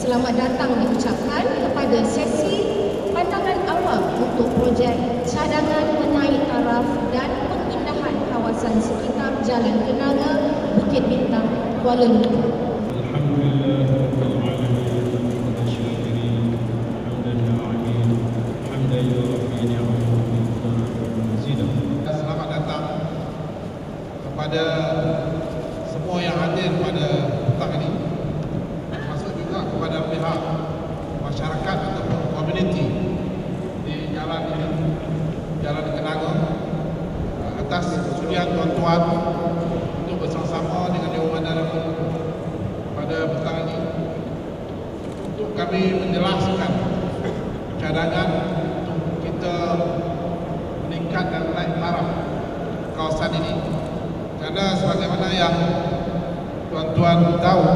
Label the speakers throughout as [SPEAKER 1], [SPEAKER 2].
[SPEAKER 1] Selamat datang diucapkan kepada sesi pandangan awam untuk projek cadangan menaik taraf dan pemindahan kawasan sekitar Jalan Kenanga, Bukit Bintang, Kuala Lumpur.
[SPEAKER 2] Selamat datang kepada semua yang hadir pada petang ini, termasuk juga kepada pihak masyarakat ataupun komuniti di jalan ini, Jalan Kenanga, atas kesudian tuan-tuan untuk bersama-sama dengan Dewan Bandar pada petang ini untuk kami menjelaskan cadangan untuk kita meningkatkan naik taraf kawasan ini. Karena sebagaimana yang tuan-tuan tahu,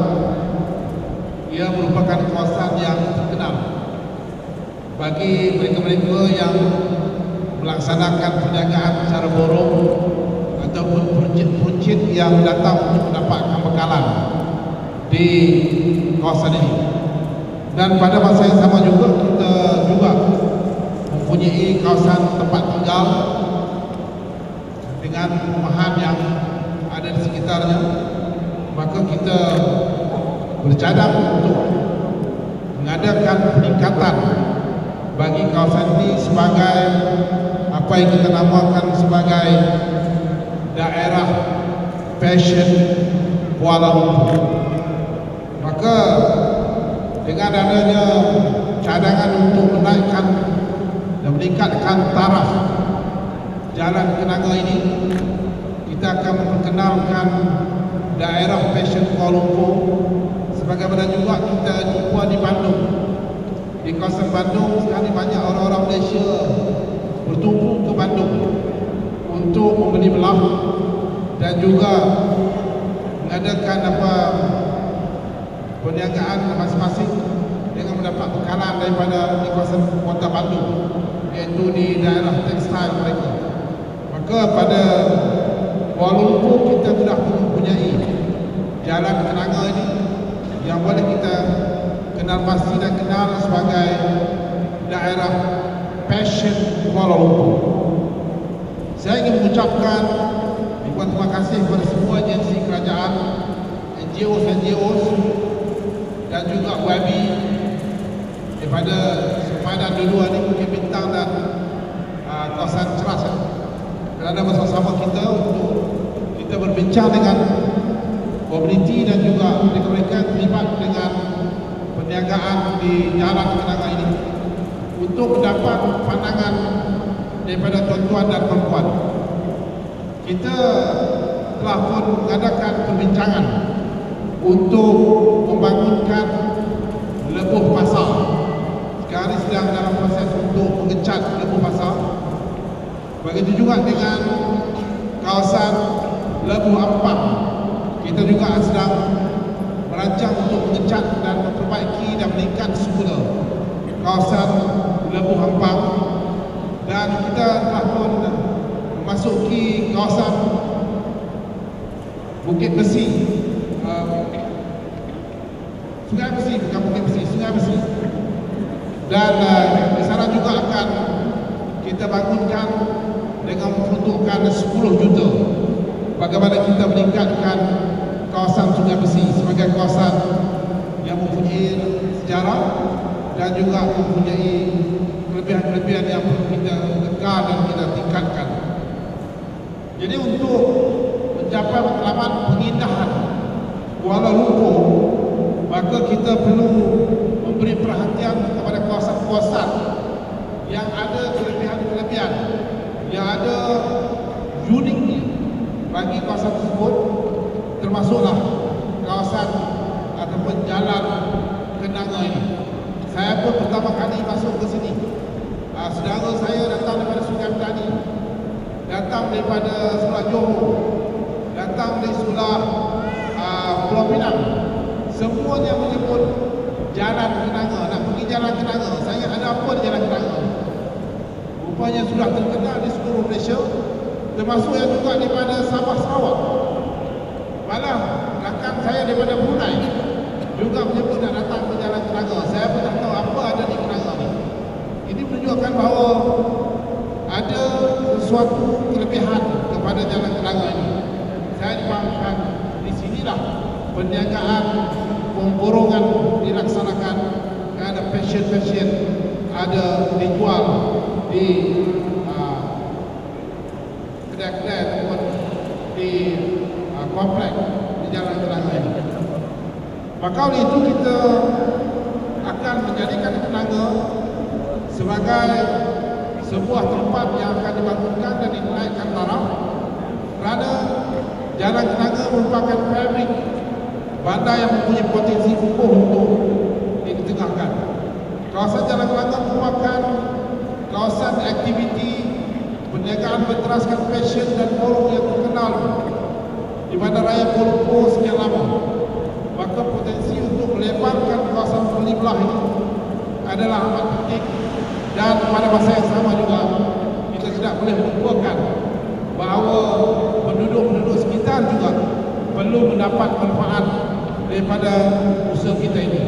[SPEAKER 2] ia merupakan kawasan yang terkenal bagi mereka-mereka yang melaksanakan perniagaan secara borong ataupun peruncit yang datang untuk mendapatkan bekalan di kawasan ini. Dan pada masa yang sama juga kita juga mempunyai kawasan tempat tinggal dengan perumahan yang ada di sekitarnya. Maka kita bercadang untuk mengadakan peningkatan bagi kawasan ini sebagai apa yang kita namakan sebagai daerah fashion Kuala Lumpur. Maka dengan adanya cadangan untuk menaikkan dan meningkatkan taraf Jalan Kenanga ini, kita akan memperkenalkan daerah fashion Kuala Lumpur. Sebagaimana juga kita jumpa di Bandung, di kawasan Bandung sekarang banyak orang-orang Malaysia bertumpuk ke Bandung untuk membeli belah dan juga mengadakan perniagaan masing-masing dengan mendapat bekalan daripada di kawasan kota Bandung, iaitu di daerah tekstil mereka. Maka pada Kuala Lumpur kita sudah mempunyai Jalan Kenanga ini yang boleh kita kenal pasti dan kenal sebagai daerah fashion Kuala Lumpur. Saya ingin mengucapkan terima kasih kepada semua agensi kerajaan, NGO dan juga YB daripada sempadan dua ni, Bukit Bintang dan kawasan Ceras, kerana bersama-sama kita untuk kita berbincang dengan komuniti dan juga mereka-mereka yang terlibat dengan perniagaan di Jalan Kenanga ini untuk mendapat pandangan daripada tuan-tuan dan puan-puan. Kita telah pun mengadakan perbincangan untuk membangunkan lebuh pasar. Sekarang ini sedang dalam proses untuk mengecat lebuh pasar. Begitu juga dengan kawasan Lebuh Ampang. Kita juga sedang merancang untuk mengecat dan memperbaiki dan meningkat semula kawasan Lebuh Ampang. Dan kita telah pun memasuki kawasan Bukit Besi, Sungai Besi, bukan Bukit Besi, Sungai Besi. Dan di sana juga akan kita bangunkan dengan memperuntukkan 10 juta bagaimana kita meningkatkan kawasan Sungai Besi sebagai kawasan yang mempunyai sejarah dan juga mempunyai kelebihan-kelebihan yang perlu kita tegar dan kita tingkatkan. Jadi untuk mencapai matlamat pengindahan Kuala Lumpur, maka kita perlu memberi perhatian kepada kawasan-kawasan yang ada kelebihan-kelebihan, yang ada uniknya bagi kawasan tersebut, termasuklah kawasan ataupun jalan kenanga ini. Saya pun pertama kali masuk ke sini, saudara saya datang daripada Sungai Petani, datang daripada sebelah Johor, datang dari sebelah Pulau Pinang, semuanya menyebut jalan kenanga, nak pergi jalan kenanga. Saya ada apa di jalan kenanga? Rupanya sudah terkenal di seluruh Malaysia, termasuk yang juga daripada Sabah Sarawak. Malah rakan saya daripada Brunei juga menyebut nak datang ke jalan kenanga. Saya pun tak tahu apa ada di kenanga ni. Ini menunjukkan bahawa ada sesuatu kelebihan kepada jalan kenanga ini. Saya difahamkan di sinilah perniagaan pemborongan dilaksanakan, ada fashion ada dijual di kedai-kedai ataupun di komplek di jalan kenanga ini. Maka oleh itu kita akan menjadikan kenanga sebagai sebuah tempat yang akan dibangunkan dan dinaikkan taraf, kerana jalan kenanga merupakan fabrik bandar yang mempunyai potensi kukuh untuk diketengahkan. Kawasan jalan kenanga merupakan kawasan aktiviti perniagaan berteraskan fashion dan forum yang terkenal di Bandaraya Kuala Lumpur sekian lama. Maka potensi untuk melebarkan kawasan Peli Belah ini adalah amat penting, dan pada masa yang sama juga kita tidak boleh melupakan bahawa penduduk-penduduk sekitar juga perlu mendapat manfaat daripada usaha kita ini.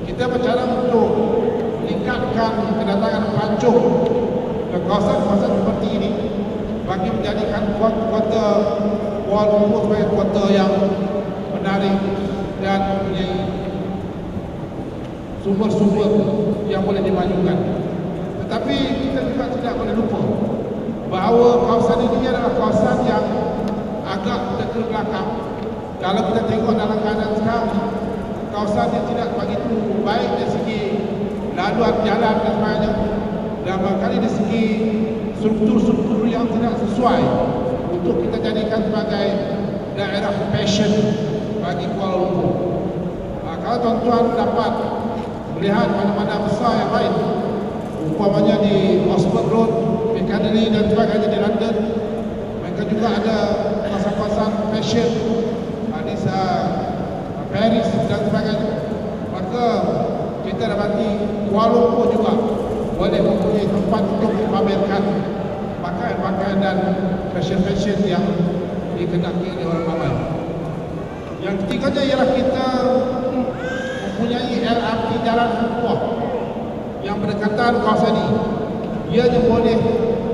[SPEAKER 2] Kita bercara untuk meningkatkan kedatangan pelancong ke kawasan-kawasan seperti ini bagi menjadikan kota Kuala Lumpur sebagai kota yang menarik dan mempunyai sumber-sumber yang boleh dimajukan. Tetapi kita juga tidak boleh lupa bahawa kawasan ini adalah kawasan yang agak terbelakang. Kalau kita tengok dalam keadaan sekarang, kawasan ini tidak begitu baik dari segi laluan jalan dan sebagainya, dan barangkali dari segi struktur-struktur yang tidak sesuai untuk kita jadikan sebagai daerah fashion bagi Kuala Lumpur. Kalau tuan-tuan dapat melihat mana-mana besar yang lain, umpamanya di Oxford Road, Piccadilly dan sebagainya di London, mereka juga ada kawasan-kawasan fashion di Paris dan sebagainya. Maka kita dapati Kuala Lumpur juga boleh mempunyai tempat untuk memamerkan pakaian-pakaian dan fashion-fashion yang dikenaki oleh orang ramai. Yang ketiganya ialah kita mempunyai LRT Jalan Lumpur yang berdekatan kawasan ini. Ianya boleh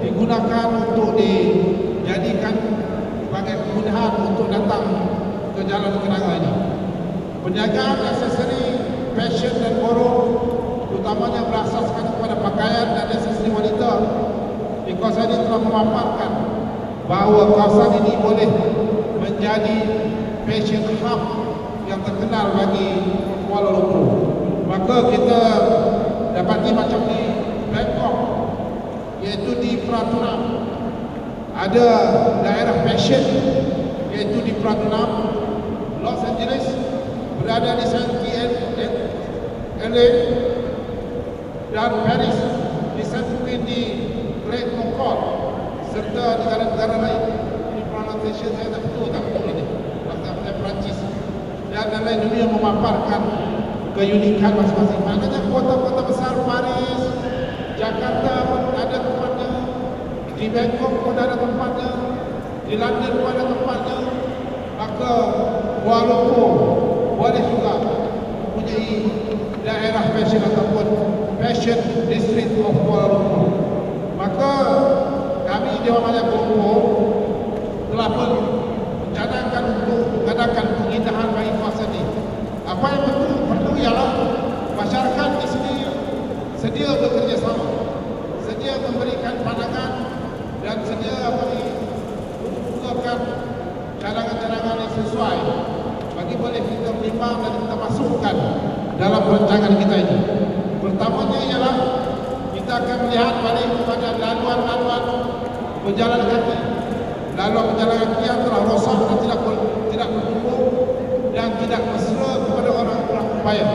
[SPEAKER 2] digunakan untuk dijadikan sebagai kemudahan untuk datang ke jalan kenanga ini. Perniagaan aksesori fashion dan forum, utamanya berasaskan kepada pakaian dan aksesori wanita, di kawasan ini telah memaparkan bahawa kawasan ini boleh menjadi fashion hub yang terkenal bagi Kuala Lumpur. Maka kita dapati macam di Bangkok, iaitu di Pratunam, ada daerah fashion iaitu di Pratunam. Los Angeles berada di Saint LA, dan Paris di Saint Queen di Great Concord, serta negara-negara lain. Ini pronunciation saya tak betul ini bahasa Perancis, dan lain dunia memaparkan keunikan masing-masing. Maknanya kota-kota besar Paris, Jakarta pun ada tempatnya, di Bangkok pun ada tempatnya, di London pun ada tempatnya. Maka Kuala Lumpur boleh juga mempunyai daerah fashion ataupun fashion district of Kuala Lumpur. Maka kami Dewan Manja Kuala Lumpur telah pun mencadangkan untuk mengadakan pengindahan bagi kawasan ini. Apa yang perlu ialah masyarakat di sini sedia bekerjasama boleh kita menimbang dan kita masukkan dalam rancangan kita ini. Pertamanya ialah kita akan melihat balik kepada laluan-laluan berjalan kaki. Laluan berjalan kaki yang telah rosak dan tidak berkumpul dan tidak mesra kepada orang-orang upaya.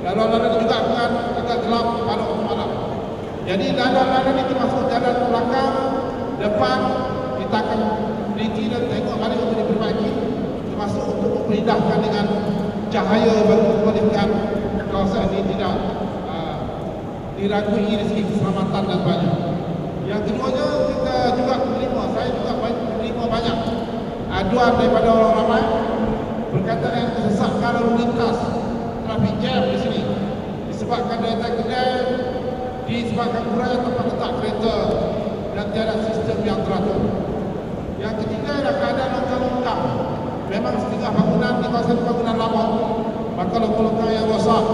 [SPEAKER 2] Laluan-laluan juga akan agak gelap pada waktu malam. Jadi laluan-laluan itu masuk jalan belakang, depan, kita akan teliti dan tengok balik untuk diperbaiki, termasuk untuk memperindahkan dengan cahaya bagi membolehkan kawasan ini tidak diragui dari segi keselamatan dan sebagainya. Yang keduanya, kita juga saya juga menerima banyak aduan daripada orang ramai berkaitan dengan kesesakan lalu lintas, traffic jam di sini disebabkan daya kedai, disebabkan kurangnya tempat letak kereta dan tiada sistem yang teratur. Yang ketiga adalah keadaan longkang-longkang. Memang setengah bangunan di kawasan bangunan lama, maka longkang-longkang yang rosak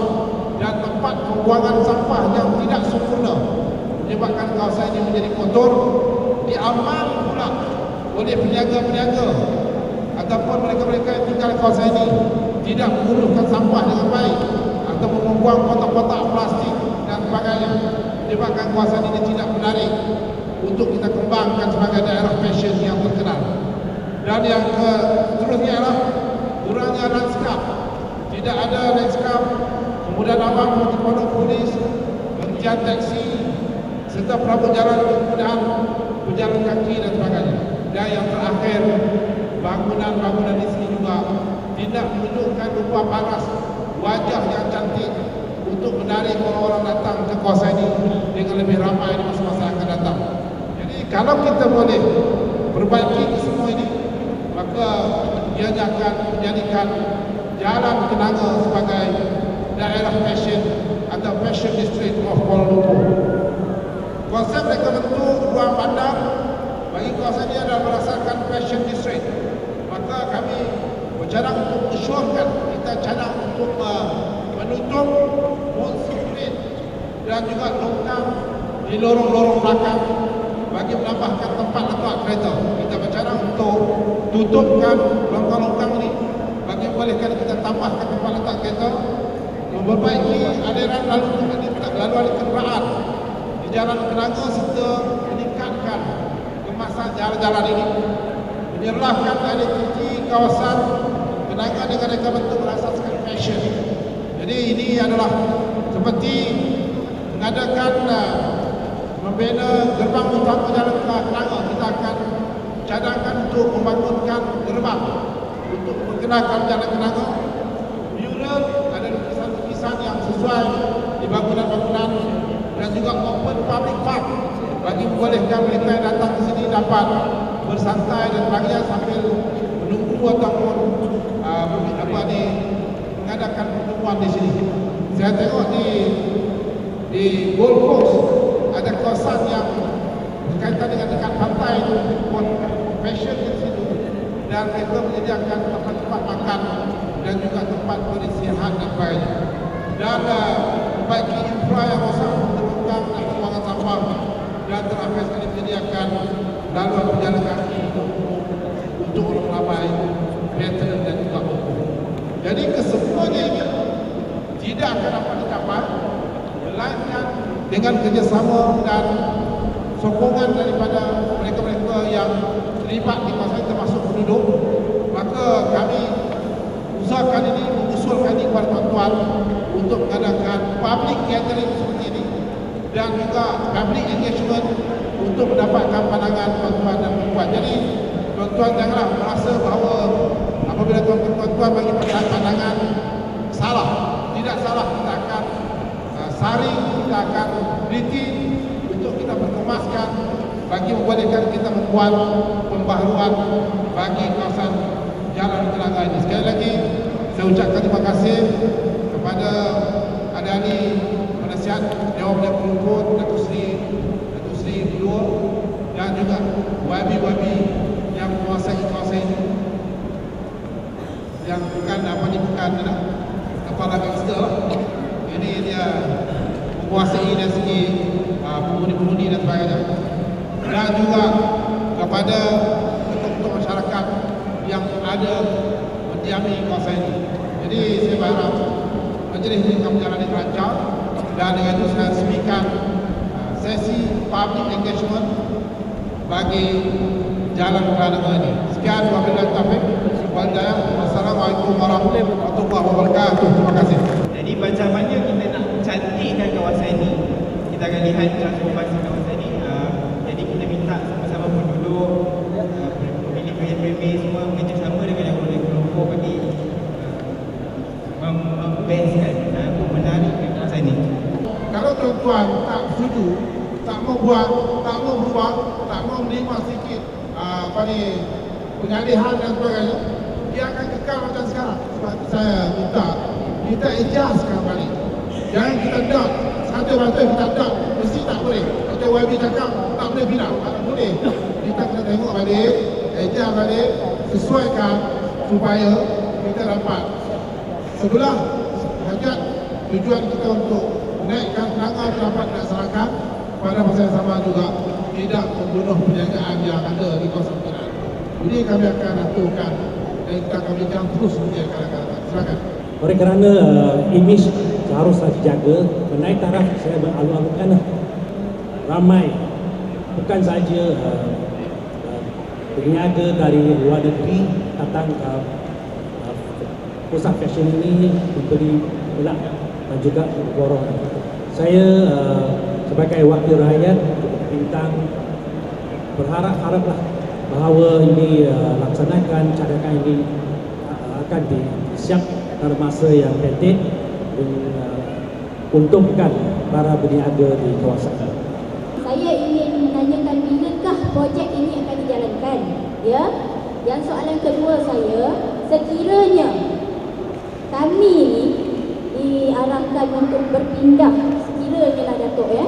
[SPEAKER 2] dan tempat pembuangan sampah yang tidak sempurna menyebabkan kawasan ini menjadi kotor, diamal pula oleh peniaga-peniaga ataupun mereka-mereka yang tinggal di kawasan ini tidak menguruskan sampah dengan baik atau membuang kotak-kotak plastik dan sebagainya, menyebabkan kawasan ini tidak menarik untuk kita kembangkan sebagai daerah fashion yang terkenal. Dan yang seterusnya adalah kurangnya lanskap. Tidak ada lanskap, kemudian awam seperti pondok polis, penghentian taksi, serta perabot jalan kemudahan berjalan kaki dan sebagainya. Dan yang terakhir, bangunan-bangunan di sini juga tidak menunjukkan rupa paras, wajah yang cantik untuk menarik orang-orang datang ke kawasan ini dengan lebih ramai di masa-masa akan datang. Jadi kalau kita boleh perbaiki semua ini, maka ia akan menjadikan Jalan Kenanga sebagai daerah fashion atau fashion district of Kuala Lumpur. Konsep mereka bentuk ruang bandar bagi kawasan ini adalah berdasarkan fashion district. Maka kami bercadang untuk mensyuarkan, kita cadang untuk menutup monsoon dan juga longkang di lorong-lorong belakang bagi menambahkan tempat letak kereta. Kita bercadang untuk tutupkan longkang-longkang ini bagi membolehkan kita tambahkan tempat letak kereta, memperbaiki aliran laluan kenderaan di Jalan Kenanga serta meningkatkan kemasan jalan-jalan ini, menyerlahkan identiti kawasan Kenanga dengan reka bentuk berasaskan fashion. Jadi ini adalah seperti mengadakan membina gerbang utama Jalan Kenanga. Kita akan cadangkan untuk membangunkan gerbang untuk memperkenalkan Jalan Kenanga. Mural ada lukisan-lukisan yang sesuai di bangunan-bangunan dan juga open public park bagi membolehkan mereka yang datang ke sini dapat bersantai dan bahagia sambil menunggu ataupun mengadakan pertemuan di sini. Saya tengok di Gold Coast ada kawasan yang berkaitan dengan dekat pantai pun fashion di situ, dan mereka menyediakan tempat-tempat makan dan juga tempat beristirahat dan sebagainya. Dan membaiki infra yang rosak untuk longkang dan pembuangan sampah, dan terakhir sekali menyediakan laluan berjalan kaki untuk orang ramai, veteran dan juga umum. Jadi kesemuanya ini tidak akan dapat dicapai melainkan dengan kerjasama dan sokongan daripada mereka-mereka yang terlibat di kawasan termasuk penduduk. Maka kami usahakan ini, mengusulkan ini kepada tuan-tuan untuk mengadakan public gathering seperti ini dan juga public engagement untuk mendapatkan pandangan tuan-tuan dan puan. Jadi tuan-tuan janganlah merasa bahawa apabila tuan-tuan bagi pandangan salah. Tidak salah, kita akan saring, kita akan teliti untuk kita berkemaskan bagi membolehkan kita membuat pembaharuan bagi kawasan Jalan Kenanga ini. Sekali lagi saya ucapkan terima kasih kepada ahli penasihat Dewan Pilihan Kuala Lumpur, Datuk Seri Kedua, dan juga YB yang menguasai kawasan ini, yang bukan kepala gangster. Ini dia menguasai dari segi penghuni-penghuni dan sebagainya. Dan juga kepada ketua-ketua masyarakat yang ada diami kawasan ini. Jadi saya berharap majlis ini akan berjalan dengan lancar dan dengan itu saya resmikan sesi public engagement bagi jalan Kelantan ini. Sekian, wabillahi taufiq wal hidayah. Wassalamualaikum warahmatullahi wabarakatuh. Terima kasih.
[SPEAKER 3] Jadi macam mana kita nak cantikkan kawasan ini, kita akan lihat transformasi kawasan ini. Jadi kita minta sama-sama penduduk, pemilik PMB semua bekerjasama dengan yang oleh kelompok bagi membestkan, memenarikkan kawasan ini.
[SPEAKER 2] Kalau tuan-tuan tak setuju, tak mau buat, tak mau berubah, tak mau menerima sikit pengalihan dan sebagainya, dia akan kekal macam sekarang. Sebab itu saya kita ejaskan balik. Jangan kita dot, satu-satu kita dot, mesti tak boleh. Macam YB cakap, tak boleh pindah, tak boleh. Kita kena tengok balik, ejas balik, sesuaikan supaya kita dapat sebelah hajat tujuan kita untuk naikkan tenaga dapat dilaksanakan pada masa yang sama juga tidak membunuh penjagaan yang ada di kawasan Kelantan. Jadi kami akan aturkan dan kita akan bincang terus menjaga Kelantan. Silakan.
[SPEAKER 4] Oleh kerana imej seharusnya dijaga, menaik taraf saya beralu-alukan ramai, bukan saja peniaga dari luar negeri datang ke pusat fashion ini membeli gelap dan juga borong. Saya sebagai wakil rakyat bintang berharap-haraplah bahawa ini laksanakan cadangan ini akan disiap dalam masa yang pendek dan untungkan para berniaga di kawasan.
[SPEAKER 5] Saya ingin menanyakan bilakah projek ini akan dijalankan, ya? Yang soalan kedua saya, sekiranya kami ni diarahkan untuk berpindah, sekiranya lah Datuk, ya,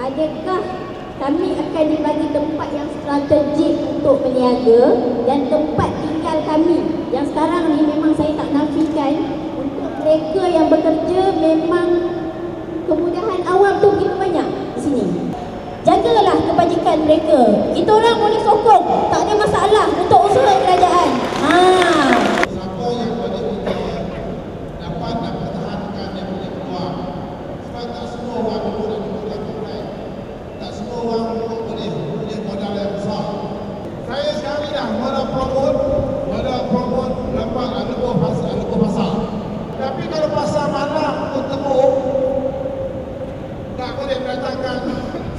[SPEAKER 5] adakah kami akan dibagi tempat yang strategik untuk berniaga dan tempat tinggal kami yang sekarang ni memang saya tak nafikan untuk mereka yang bekerja, memang kemudahan awam tu begitu banyak di sini. Jagalah kebajikan mereka. Kita orang boleh sokong, tak ada masalah untuk usaha kerajaan.
[SPEAKER 2] Siapa yang boleh kita dapat dan pertahankan yang boleh keluar. Sebab tak semua orang duduk dan duduk dan duduk. Tak semua orang boleh punya modal yang besar. Saya sekarang ni dah mula promote dapat ada pasar. Tapi kalau pasar malam pun tembuk, tak boleh mendatangkan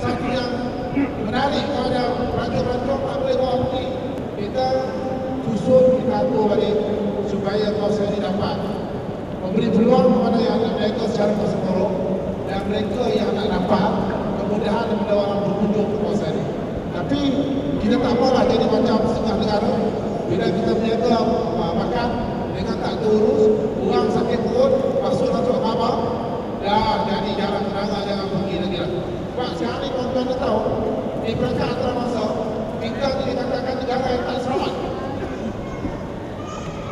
[SPEAKER 2] satu yang menarik. Kalau ada rancang-rancang tak boleh bawa pergi. Kita susun, kita atur balik supaya kawasan ini dapat memberi peluang kepada yang nak mereka secara berseluruh dan mereka yang nak dapat kemudahan daripada orang berkunjung ke kawasan ini. Tapi kita tak maulah jadi macam setengah negara. Bila kita berniaga makan dengan tak terurus, orang sakit perut, masuk abang, dah jadi jalan terang, jangan pergi lagi lah. Sebab sekarang ni tuan-tuan tahu, di peringkat antarabangsa, kita ni dikatakan negara yang tak selamat.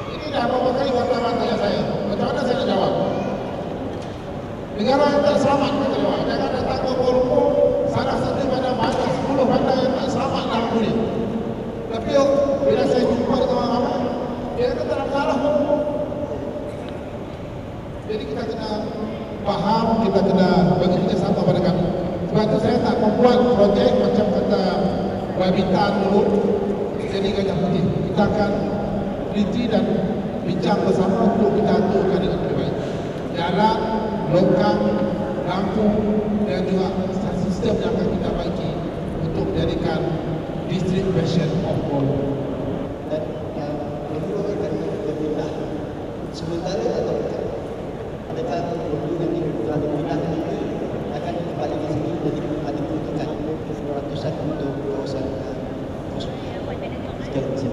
[SPEAKER 2] Ini dah beberapa kali wartawan tanya saya, macam mana saya nak jawab? Negara yang tak selamat, kata dia. Jangan datang ke Kuala Lumpur, salah satu pada bandar 10 bandar yang tak selamat dalam dunia. Tapi bila saya jumpa dengan orang-orang, dia kata tak ada masalah. Jadi kita kena faham, kita kena bagi kerjasama pada kami. Sebab itu saya tak membuat projek macam kata Wabitan dulu jadi Gajah Putih. Kita akan teliti dan bincang bersama untuk kita aturkan dengan lebih baik. Jalan, longkang, lampu dan juga sistem yang akan kita baiki untuk menjadikan distrik fashion of all.
[SPEAKER 6] Dan penduduk akan berpindah sementara atau bukan. Adakah penduduk nanti telah berpindah ini akan kembali ke sini jadi ada peruntukan ratusan untuk kawasan kosong. Sekian terima kasih.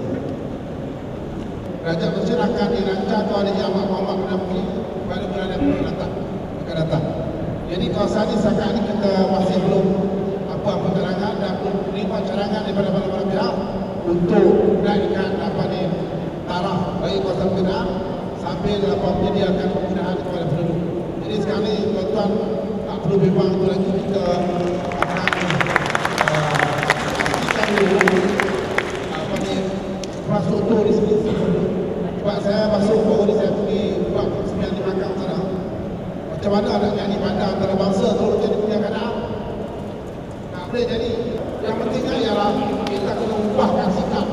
[SPEAKER 2] Kerajaan Mesir akan dirancang oleh Yang Muhammad bin Abdul pada bulan April akan datang. Jadi kawasan ini sekarang ini kita masih belum apa-apa cadangan dan belum menerima cadangan daripada mana-mana pihak untuk menaikkan taraf bagi kawasan Kelantan sambil menyediakan kemudahan kepada penduduk. Jadi sekarang ini tuan-tuan tak perlu bimbang itu lagi, kita akan pastikan dulu infrastruktur di sini. saya masuk baru ni saya pergi buat persemian di Makau sana. Macam mana nak jadi bandar antarabangsa kalau jadi punya keadaan? Tak boleh jadi. Yang pentingnya ialah kita kena ubahkan sikap.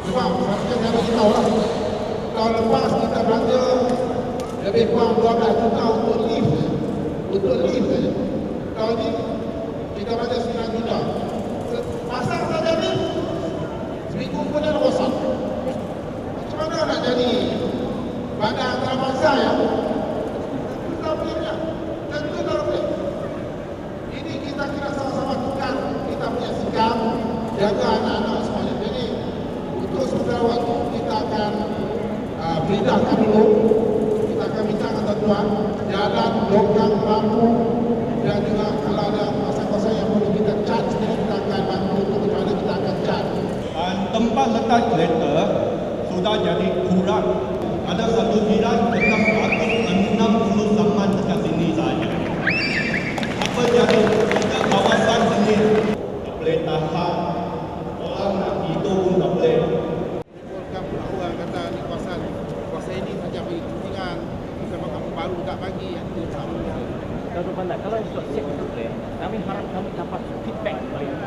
[SPEAKER 2] Sebab seharusnya saya bagi tahu lah. Tahun lepas kita belanja lebih kurang 12 juta untuk lift. Untuk lift saja. Tahun ni kita belanja 9 juta. Pasang saja ni seminggu kemudian rosak. Macam mana nak jadi bandar antarabangsa ya? Tak boleh. Tentu tak boleh. Ini kita kena sama-sama tukar kita punya sikap, jaga anak-anak semuanya. Jadi untuk sementara waktu kita akan pindahkan dulu. Kita akan minta ketentuan jalan, longgang, lampu dan juga kalau ada kawasan-kawasan yang perlu kita charge, kita akan bantu untuk bagaimana kita akan charge.
[SPEAKER 7] Tempat letak kereta sudah jadi kurang. Ada satu jiran tetap 160 saman dekat sini saja. Apa jadi kita kawasan sini tak boleh tahan. Orang nak hidup pun tak boleh.
[SPEAKER 2] Menimbulkan pula orang kata ni kawasan ini saja bagi kepentingan bersama kampung baru tak bagi yang itu sama.
[SPEAKER 8] Datuk Bandar, kalau yang sudah siap untuk kami harap kami dapat feedback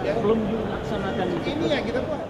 [SPEAKER 8] sebelum you laksanakan
[SPEAKER 2] Ini yang kita buat.